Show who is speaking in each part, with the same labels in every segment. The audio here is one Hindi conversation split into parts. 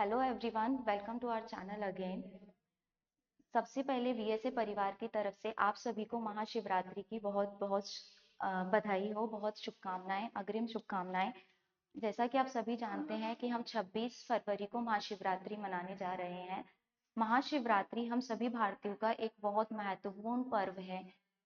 Speaker 1: Hello everyone, welcome to our channel again. सबसे पहले वीएसए परिवार की तरफ से आप सभी को महाशिवरात्रि की बहुत बहुत बधाई हो, बहुत शुभकामनाएं, अग्रिम शुभकामनाएं। जैसा कि आप सभी जानते हैं कि हम 26 फरवरी को महाशिवरात्रि मनाने जा रहे हैं। महाशिवरात्रि हम सभी भारतीयों का एक बहुत महत्वपूर्ण पर्व है।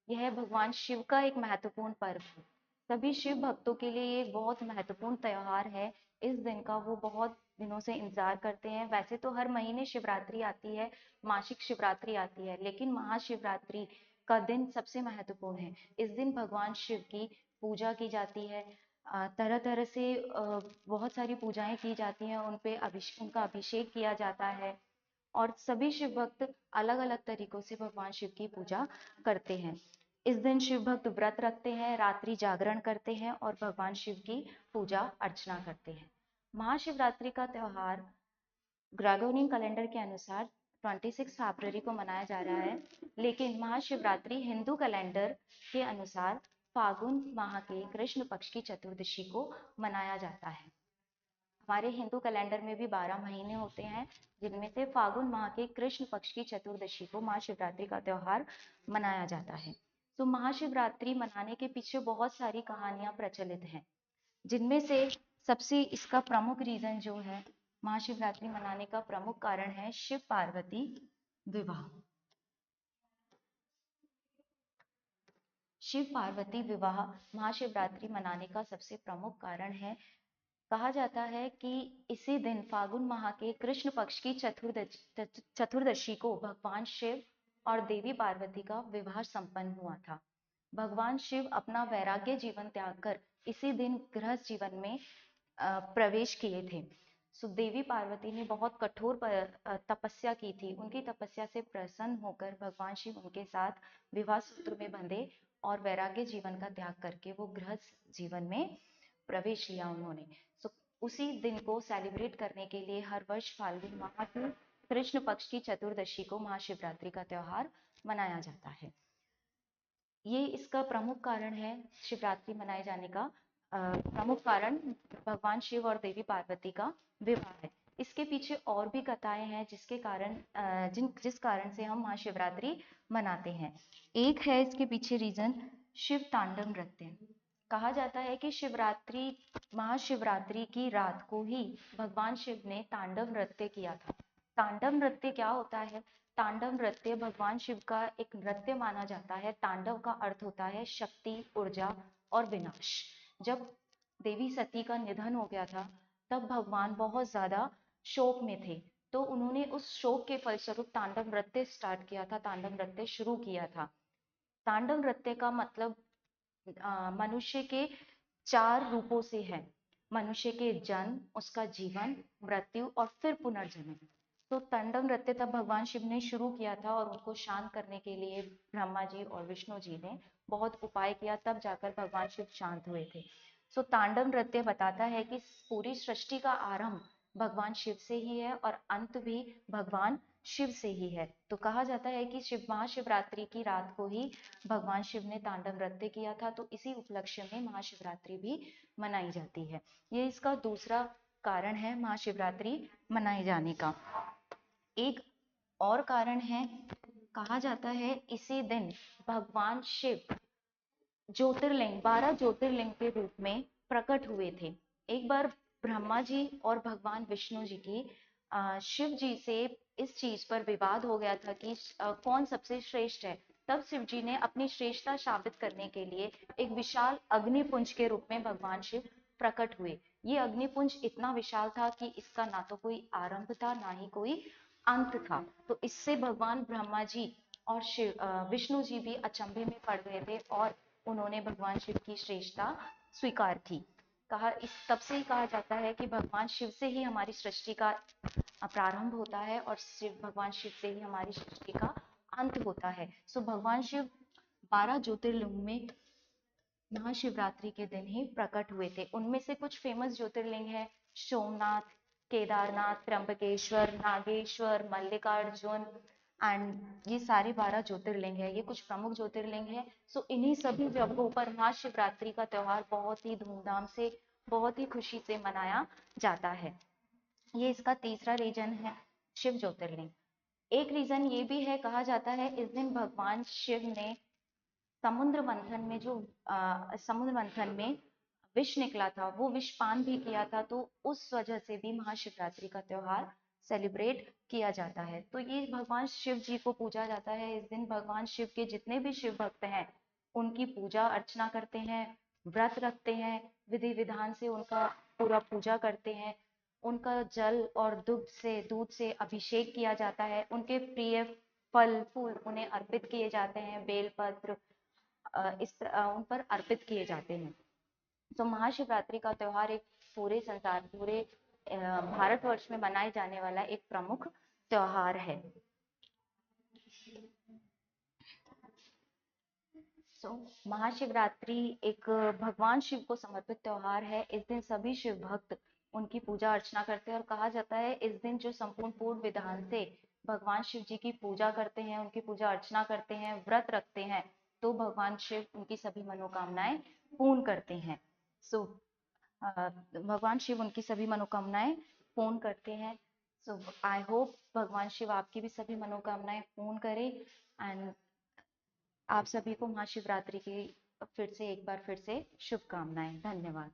Speaker 1: यह भगवान शिव का एक महत्वपूर्ण पर्व है। सभी शिव भक्तों के लिए ये एक बहुत महत्वपूर्ण त्योहार है। इस दिन का वो बहुत दिनों से इंतजार करते हैं। वैसे तो हर महीने शिवरात्रि आती है, मासिक शिवरात्रि आती है, लेकिन महाशिवरात्रि का दिन सबसे महत्वपूर्ण है। इस दिन भगवान शिव की पूजा की जाती है। तरह तरह से बहुत सारी पूजाएं की जाती हैं, उन पे उनका अभिषेक किया जाता है और सभी शिव भक्त अलग अलग तरीकों से भगवान शिव की पूजा करते हैं। इस दिन शिव भक्त व्रत रखते हैं, रात्रि जागरण करते हैं और भगवान शिव की पूजा अर्चना करते हैं। महाशिवरात्रि का त्योहार ग्रेगोरियन कैलेंडर के अनुसार 26 फरवरी को मनाया जा रहा है, लेकिन महाशिवरात्रि हिंदू कैलेंडर के अनुसार फागुन माह के कृष्ण पक्ष की चतुर्दशी को मनाया जाता है। हमारे हिंदू कैलेंडर में भी 12 महीने होते हैं, जिनमें से फागुन माह के कृष्ण पक्ष की चतुर्दशी को महाशिवरात्रि का त्योहार मनाया जाता है। तो महाशिवरात्रि मनाने के पीछे बहुत सारी कहानियां प्रचलित हैं, जिनमें से सबसे इसका प्रमुख रीजन जो है, महाशिवरात्रि मनाने का प्रमुख कारण है शिव पार्वती विवाह। शिव पार्वती विवाह महाशिवरात्रि मनाने का सबसे प्रमुख कारण है। कहा जाता है कि इसी दिन फागुन माह के कृष्ण पक्ष की चतुर्दशी को भगवान शिव और देवी पार्वती का विवाह संपन्न हुआ था। भगवान शिव अपना वैराग्य जीवन त्याग कर इसी दिन गृहस्थ जीवन में प्रवेश किए थे। सो देवी पार्वती ने बहुत कठोर तपस्या की थी। उनकी तपस्या से प्रसन्न होकर भगवान शिव उनके साथ विवाह सूत्र में बंधे और वैराग्य जीवन का त्याग करके वो गृहस्थ जीवन में प्रवेश लिया उन्होंने। सो उसी दिन को सेलिब्रेट करने के लिए हर वर्ष फाल्गुन माह की कृष्ण पक्ष की चतुर्दशी को महाशिवरात्रि का त्योहार मनाया जाता है। ये इसका प्रमुख कारण है। शिवरात्रि मनाए जाने का प्रमुख कारण भगवान शिव और देवी पार्वती का विवाह है। इसके पीछे और भी कथाएं हैं जिसके कारण जिस कारण से हम महाशिवरात्रि मनाते हैं। एक है इसके पीछे रीजन, शिव तांडव नृत्य। कहा जाता है कि महाशिवरात्रि की रात को ही भगवान शिव ने तांडव नृत्य किया था। तांडव नृत्य क्या होता है? तांडव नृत्य भगवान शिव का एक नृत्य माना जाता है। तांडव का अर्थ होता है शक्ति, ऊर्जा और विनाश। जब देवी सती का निधन हो गया था, तब भगवान बहुत ज्यादा शोक में थे, तो उन्होंने उस शोक के फलस्वरूप तांडव नृत्य स्टार्ट किया था, तांडव नृत्य शुरू किया था। तांडव नृत्य का मतलब मनुष्य के 4 रूपों से है। मनुष्य के जन्म, उसका जीवन, मृत्यु और फिर पुनर्जन्म। तो तांडव नृत्य तब भगवान शिव ने शुरू किया था और उनको शांत करने के लिए ब्रह्मा जी और विष्णु जी ने बहुत उपाय किया, तब जाकर भगवान शिव शांत हुए थे। सो तांडव नृत्य बताता है कि पूरी सृष्टि का आरंभ भगवान शिव से ही है और अंत भी भगवान शिव से ही है। तो कहा जाता है कि महाशिवरात्रि की रात को ही भगवान शिव ने तांडव नृत्य किया था, तो इसी उपलक्ष्य में महाशिवरात्रि भी मनाई जाती है। ये इसका दूसरा कारण है महाशिवरात्रि मनाए जाने का। एक और कारण है, कहा जाता है इसी दिन भगवान शिव ज्योतिर्लिंग 12 ज्योतिर्लिंग के रूप में प्रकट हुए थे। एक बार ब्रह्मा जी और भगवान विष्णु जी की शिव जी से इस चीज पर विवाद हो गया था कि कौन सबसे श्रेष्ठ है। तब शिव जी ने अपनी श्रेष्ठता साबित करने के लिए एक विशाल अग्निपुंज के रूप में भगवान शिव प्रकट हुए। ये अग्निपुंज इतना विशाल था कि इसका ना तो कोई आरंभ था, ना ही कोई अंत था। तो इससे भगवान ब्रह्मा जी और विष्णु जी भी अचंभे में पड़ गए थे और उन्होंने भगवान शिव की श्रेष्ठता स्वीकार की। इस तब से ही कहा जाता है कि भगवान शिव से ही हमारी सृष्टि का प्रारंभ होता है और भगवान शिव से ही हमारी सृष्टि का अंत होता है। सो भगवान शिव 12 ज्योतिर्लिंग में महाशिवरात्रि के दिन ही प्रकट हुए थे। उनमें से कुछ फेमस ज्योतिर्लिंग है सोमनाथ, केदारनाथ, त्र्यंबकेश्वर, नागेश्वर, मल्लिकार्जुन एंड ये सारे 12 ज्योतिर्लिंग है। ये कुछ प्रमुख ज्योतिर्लिंग है। सो इन्हीं सभी जगहों पर महाशिवरात्रि का त्योहार बहुत ही धूमधाम से, बहुत ही खुशी से मनाया जाता है। ये इसका तीसरा रीजन है, शिव ज्योतिर्लिंग। एक रीजन ये भी है, कहा जाता है इस दिन भगवान शिव ने समुद्र मंथन में समुद्र मंथन में विष निकला था, वो विष पान भी किया था, तो उस वजह से भी महाशिवरात्रि का त्योहार सेलिब्रेट किया जाता है। तो ये भगवान शिव जी को पूजा जाता है। इस दिन भगवान शिव के जितने भी शिव भक्त हैं उनकी पूजा अर्चना करते हैं, व्रत रखते हैं, विधि विधान से उनका पूरा पूजा करते हैं। उनका जल और दूध से अभिषेक किया जाता है। उनके प्रिय फल फूल उन्हें अर्पित किए जाते हैं, बेलपत्र उन पर अर्पित किए जाते हैं। तो महाशिवरात्रि का त्योहार एक पूरे संसार, पूरे भारतवर्ष में मनाए जाने वाला एक प्रमुख त्योहार है। महाशिवरात्रि एक भगवान शिव को समर्पित त्योहार है। इस दिन सभी शिव भक्त उनकी पूजा अर्चना करते हैं और कहा जाता है इस दिन जो संपूर्ण पूर्ण विधान से भगवान शिव जी की पूजा करते हैं, उनकी पूजा अर्चना करते हैं, व्रत रखते हैं, तो भगवान शिव उनकी सभी मनोकामनाएं पूर्ण करते हैं। सो भगवान शिव उनकी सभी मनोकामनाएं पूर्ण करते हैं। सो आई होप भगवान शिव आपकी भी सभी मनोकामनाएं पूर्ण करे। एंड आप सभी को महाशिवरात्रि की फिर से एक बार फिर से शुभकामनाएं। धन्यवाद।